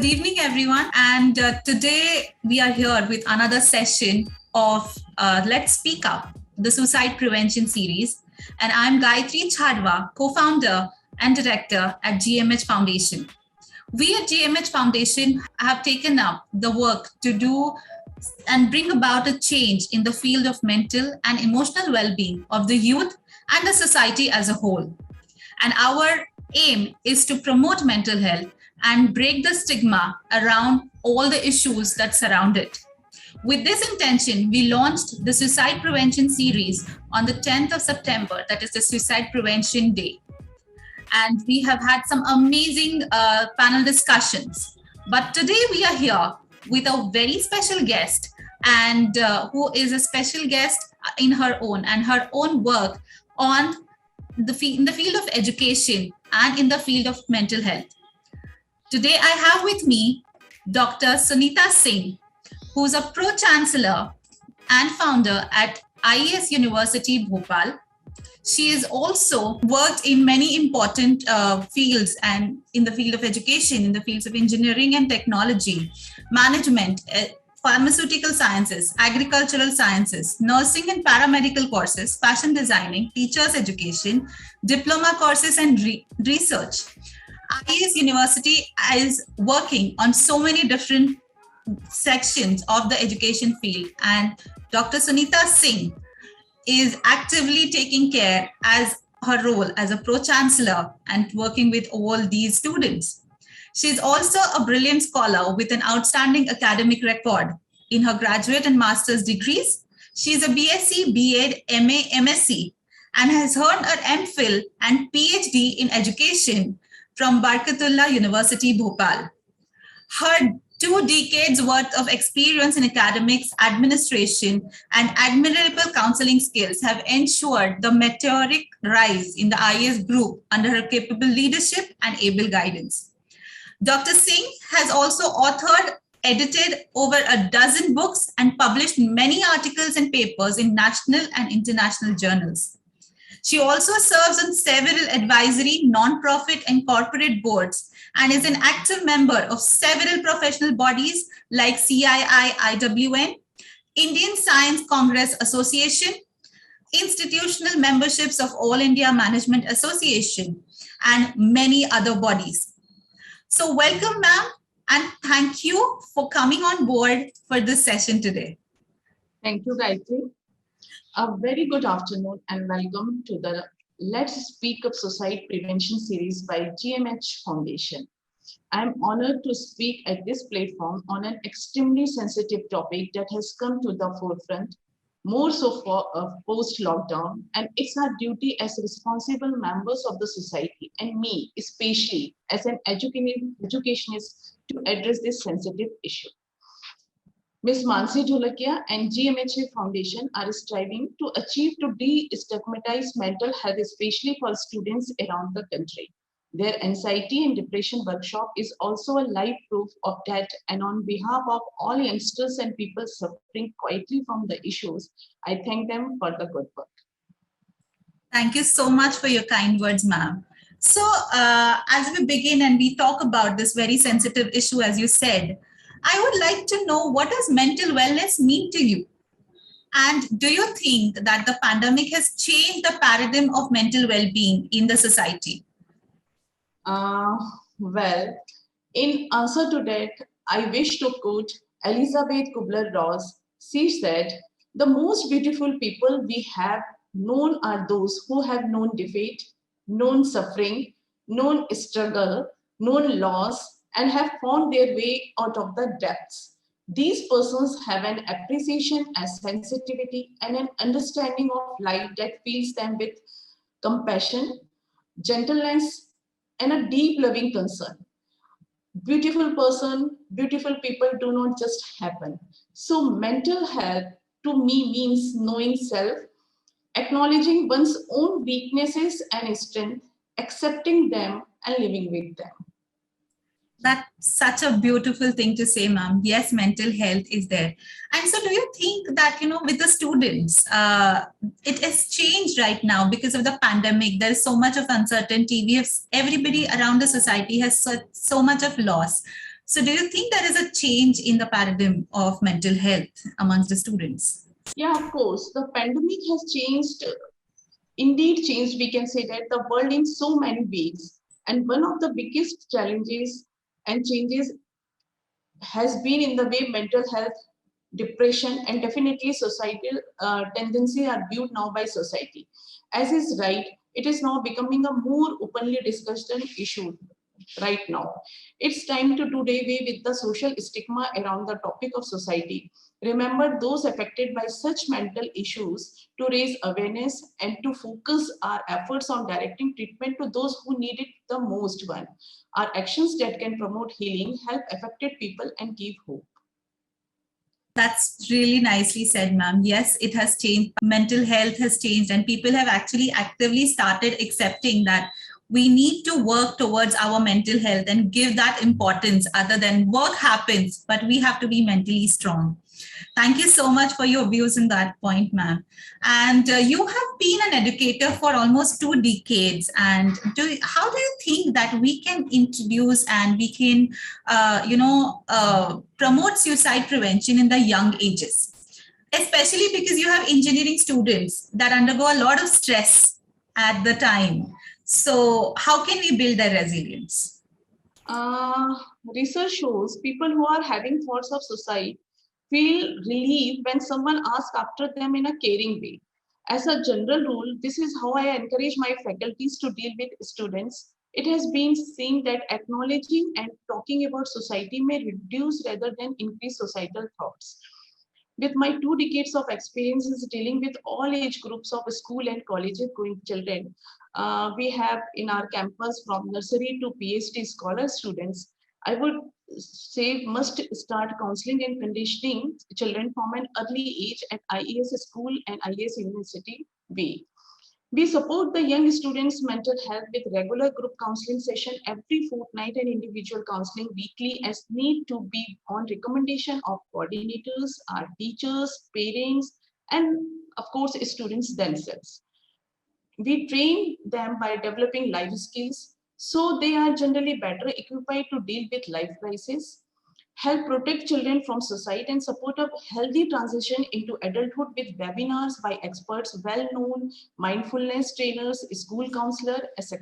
Good evening, everyone. And today we are here with another session of Let's Speak Up, the Suicide Prevention Series. And I'm Gayatri Chadwa, co-founder and director at GMH Foundation. We at GMH Foundation have taken up the work to do and bring about a change in the field of mental and emotional well-being of the youth and the society as a whole. And our aim is to promote mental health and break the stigma around all the issues that surround it. With this intention, we launched the Suicide Prevention Series on the 10th of September, that is the Suicide Prevention Day. And we have had some amazing panel discussions. But today we are here with a very special guest, and who is a special guest in her own work on in the field of education and in the field of mental health. Today, I have with me Dr. Sunita Singh, who's a Pro-Chancellor and founder at IES University, Bhopal. She has also worked in many important fields and in the field of education, in the fields of engineering and technology, management, pharmaceutical sciences, agricultural sciences, nursing and paramedical courses, fashion designing, teachers education, diploma courses, and research. IES University is working on so many different sections of the education field, and Dr. Sunita Singh is actively taking care as her role as a Pro-Chancellor and working with all these students. She is also a brilliant scholar with an outstanding academic record in her graduate and master's degrees. She is a BSc, B.Ed, MA, MSc, and has earned her MPhil and PhD in education from Barkatullah University, Bhopal. Her 2 decades worth of experience in academics, administration, and admirable counseling skills have ensured the meteoric rise in the IES group under her capable leadership and able guidance. Dr. Singh has also authored, edited over a dozen books and published many articles and papers in national and international journals. She also serves on several advisory, non-profit, and corporate boards and is an active member of several professional bodies like CII-IWN, Indian Science Congress Association, institutional memberships of All India Management Association, and many other bodies. So welcome, ma'am, and thank you for coming on board for this session today. Thank you, Gayatri. A very good afternoon and welcome to the Let's Speak Up Suicide Prevention Series by GMH Foundation. I'm honored to speak at this platform on an extremely sensitive topic that has come to the forefront, more so for post-lockdown, and it's our duty as responsible members of the society, and me especially as an educationist, to address this sensitive issue. Ms. Mansi Dholakia and GMHA Foundation are striving to achieve to destigmatize mental health, especially for students around the country. Their anxiety and depression workshop is also a live proof of that, and on behalf of all youngsters and people suffering quietly from the issues, I thank them for the good work. Thank you so much for your kind words, ma'am. So as we begin and we talk about this very sensitive issue, as you said, I would like to know, what does mental wellness mean to you? And do you think that the pandemic has changed the paradigm of mental well-being in the society? Well, in answer to that, I wish to quote Elizabeth Kubler-Ross. She said, "The most beautiful people we have known are those who have known defeat, known suffering, known struggle, known loss, and have found their way out of the depths. These persons have an appreciation and sensitivity and an understanding of life that fills them with compassion, gentleness, and a deep loving concern. Beautiful person, beautiful people do not just happen." So mental health to me means knowing self, acknowledging one's own weaknesses and strength, accepting them and living with them. That's such a beautiful thing to say, ma'am. Yes, mental health is there. And so do you think that, with the students, it has changed right now because of the pandemic? There's so much of uncertainty. Everybody around the society has so much of loss. So do you think there is a change in the paradigm of mental health amongst the students? Yeah, of course. The pandemic has changed, indeed changed, we can say that, the world in so many ways. And one of the biggest challenges and changes has been in the way mental health, depression, and definitely societal tendencies are viewed now by society. As is right, it is now becoming a more openly discussed issue right now. It's time to do away with the social stigma around the topic of society. Remember those affected by such mental issues, to raise awareness and to focus our efforts on directing treatment to those who need it the most. One, our actions that can promote healing, help affected people, and give hope. That's really nicely said, ma'am. Yes, it has changed. Mental health has changed, and people have actually actively started accepting that we need to work towards our mental health and give that importance. Other than work happens, but we have to be mentally strong. Thank you so much for your views on that point, ma'am. And you have been an educator for almost 2 decades. And how do you think that we can introduce and we can, promote suicide prevention in the young ages? Especially because you have engineering students that undergo a lot of stress at the time. So how can we build their resilience? Research shows people who are having thoughts of suicide feel relief when someone asks after them in a caring way. As a general rule, this is how I encourage my faculties to deal with students. It has been seen that acknowledging and talking about society may reduce rather than increase societal thoughts. With my 2 decades of experiences dealing with all age groups of school and college going children, we have in our campus from nursery to PhD scholar students, I would say must start counseling and conditioning children from an early age at IES school and IES university way. We support the young students' mental health with regular group counseling session every fortnight and individual counseling weekly as need to be on recommendation of coordinators, our teachers, parents, and of course, students themselves. We train them by developing life skills so they are generally better equipped to deal with life crises, help protect children from suicide, and support a healthy transition into adulthood with webinars by experts, well-known mindfulness trainers, school counselor, etc.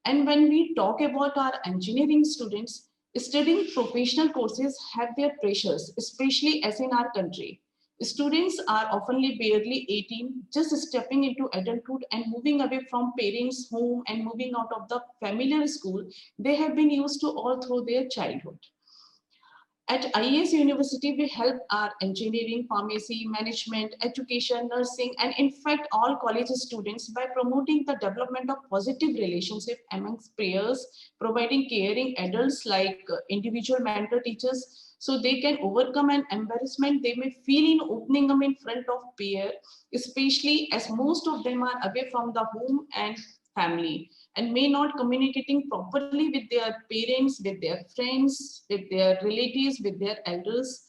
And when we talk about our engineering students, studying professional courses have their pressures, especially as in our country. Students are often barely 18, just stepping into adulthood and moving away from parents' home and moving out of the familiar school they have been used to all through their childhood. At IES University, we help our engineering, pharmacy, management, education, nursing, and in fact, all college students by promoting the development of positive relationship amongst peers, providing caring adults like individual mentor teachers, so they can overcome an embarrassment they may feel in opening them in front of peer, especially as most of them are away from the home and family and may not communicating properly with their parents, with their friends, with their relatives, with their elders.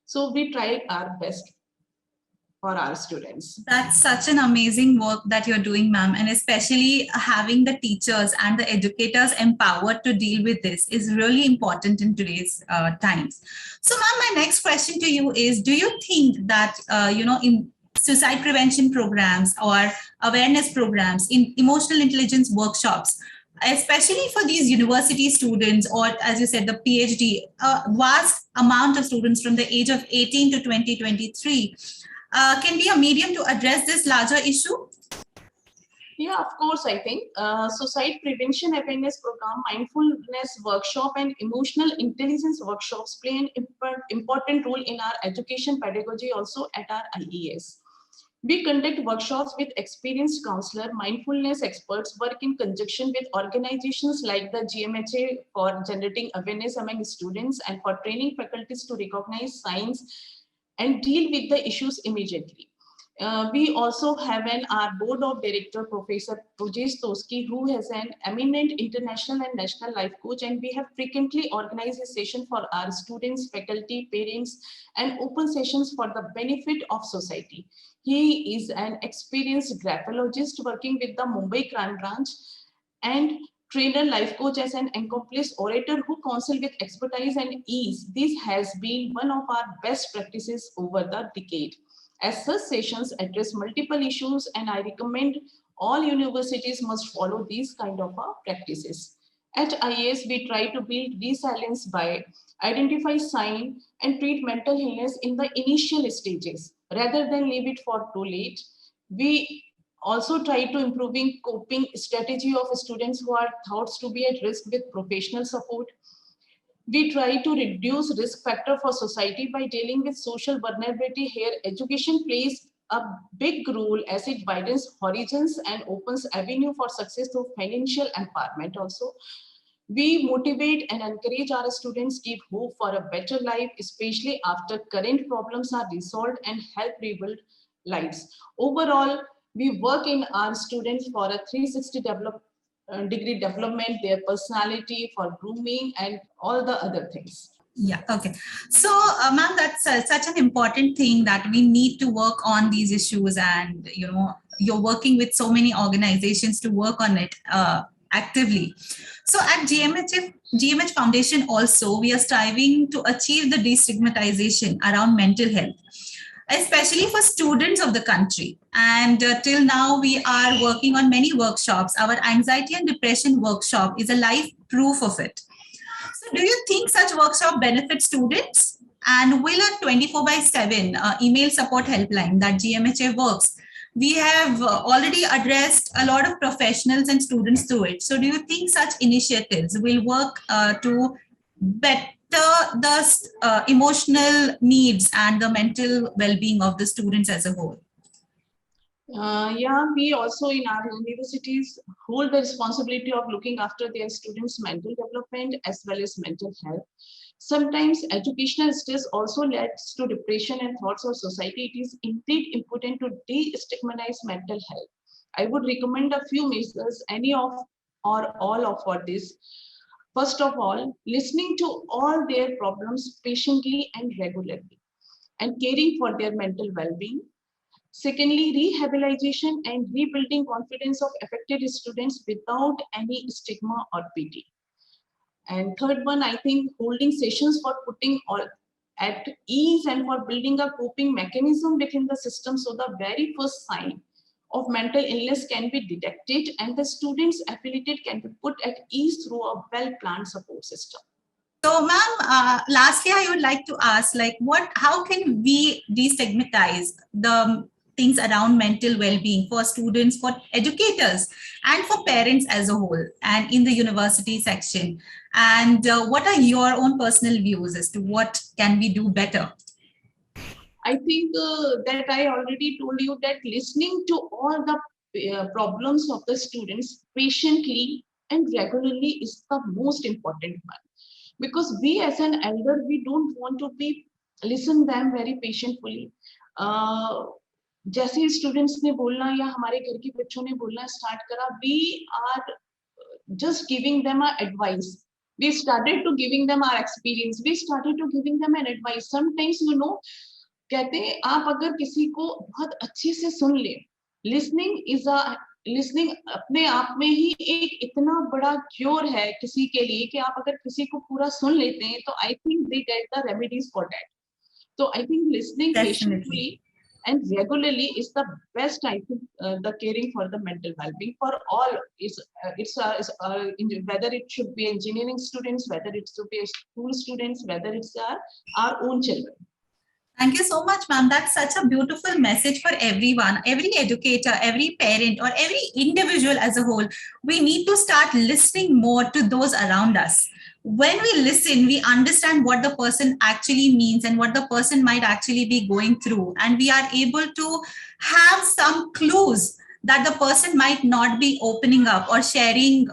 So we try our best for our students. That's such an amazing work that you're doing, ma'am. And especially having the teachers and the educators empowered to deal with this is really important in today's times. So, ma'am, my next question to you is, do you think that, in suicide prevention programs or awareness programs, in emotional intelligence workshops, especially for these university students, or as you said, the PhD, a vast amount of students from the age of 18 to 2023, can be a medium to address this larger issue? Yeah, of course, I think suicide prevention awareness program, mindfulness workshop, and emotional intelligence workshops play an important role in our education pedagogy also at our IES. We conduct workshops with experienced counselor, mindfulness experts, work in conjunction with organizations like the GMHA for generating awareness among students and for training faculties to recognize signs and deal with the issues immediately. We also have our board of director, Professor Pujesh Toski, who has an eminent international and national life coach, and we have frequently organized a session for our students, faculty, parents, and open sessions for the benefit of society. He is an experienced graphologist working with the Mumbai Crime Branch, and trainer, life coach, as an accomplished orator who counsel with expertise and ease. This has been one of our best practices over the decade. As such sessions address multiple issues, and I recommend all universities must follow these kind of practices. At IAS, we try to build resilience by identify sign and treat mental illness in the initial stages rather than leave it for too late. We also try to improving coping strategy of students who are thought to be at risk with professional support. We try to reduce risk factor for society by dealing with social vulnerability. Here, education plays a big role as it widens horizons and opens avenue for success through financial empowerment also. We motivate and encourage our students, give hope for a better life, especially after current problems are resolved, and help rebuild lives. Overall, we work in our students for a 360 degree development, their personality, for grooming, and all the other things. Yeah, okay. So, ma'am, that's such an important thing that we need to work on these issues, and you're working with so many organizations to work on it actively. So at GMH Foundation also, we are striving to achieve the destigmatization around mental health, especially for students of the country. And till now, we are working on many workshops. Our anxiety and depression workshop is a live proof of it. So do you think such workshop benefits students? And will a 24/7 email support helpline that GMHA works, we have already addressed a lot of professionals and students through it. So do you think such initiatives will work to better the emotional needs and the mental well-being of the students as a whole? Yeah, we also in our universities hold the responsibility of looking after their students' mental development as well as mental health. Sometimes educational stress also leads to depression and thoughts of society. It is indeed important to destigmatize mental health. I would recommend a few measures, any of or all of for this. First of all, listening to all their problems patiently and regularly, and caring for their mental well-being. Secondly, rehabilitation and rebuilding confidence of affected students without any stigma or pity. And third one, I think holding sessions for putting all at ease and for building a coping mechanism within the system, so the very first sign of mental illness can be detected and the students affiliated can be put at ease through a well-planned support system. So, ma'am, lastly, I would like to ask, how can we destigmatize the things around mental well-being for students, for educators, and for parents as a whole, and in the university section? And what are your own personal views as to what can we do better? I think that I already told you that listening to all the problems of the students patiently and regularly is the most important one. Because we as an elder, we don't want to be listen them very patiently. जैसे students ने बोलना या हमारे घर के बच्चों ने बोलना स्टार्ट करा, we are just giving them a advice. We started to giving them our experience. We started to giving them an advice. Sometimes कहते हैं आप अगर किसी को बहुत अच्छे से सुन ले, लिसनिंग अपने आप में ही एक इतना बड़ा क्योर है किसी के लिए कि आप अगर किसी को पूरा सुन लेते हैं तो I think they get the remedies for that. So I think listening patiently and regularly is the best, I think, the caring for the mental well-being for all. Whether it should be engineering students, whether it should be school students, whether it's our own children. Thank you so much, ma'am. That's such a beautiful message for everyone, every educator, every parent, or every individual as a whole. We need to start listening more to those around us. When we listen, we understand what the person actually means and what the person might actually be going through. And we are able to have some clues that the person might not be opening up or sharing,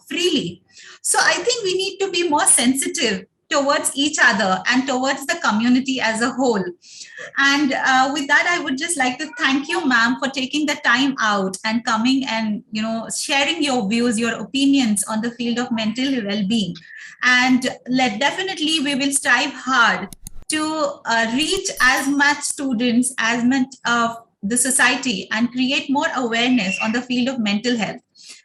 freely. So I think we need to be more sensitive towards each other and towards the community as a whole. And with that, I would just like to thank you, ma'am, for taking the time out and coming and, sharing your views, your opinions on the field of mental well-being. And definitely we will strive hard to reach as much students, as much the society and create more awareness on the field of mental health.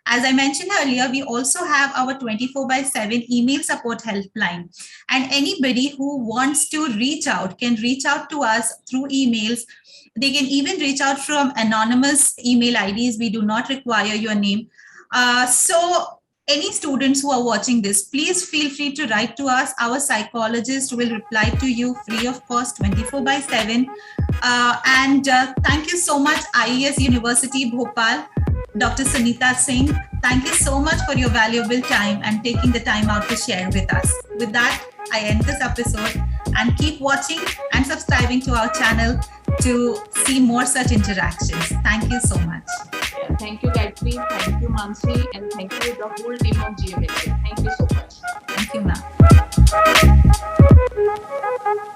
As I mentioned earlier, we also have our 24/7 email support helpline. And anybody who wants to reach out can reach out to us through emails. They can even reach out from anonymous email IDs. We do not require your name. So any students who are watching this, please feel free to write to us. Our psychologist will reply to you free of cost 24/7. Thank you so much, IES University Bhopal, Dr. Sunita Singh. Thank you so much for your valuable time and taking the time out to share with us. With that, I end this episode, and keep watching and subscribing to our channel to see more such interactions. Thank you so much. Thank you, Gayatri. Thank you, Mansi. And thank you, the whole team of GMHA. Thank you so much. Thank you, ma'am.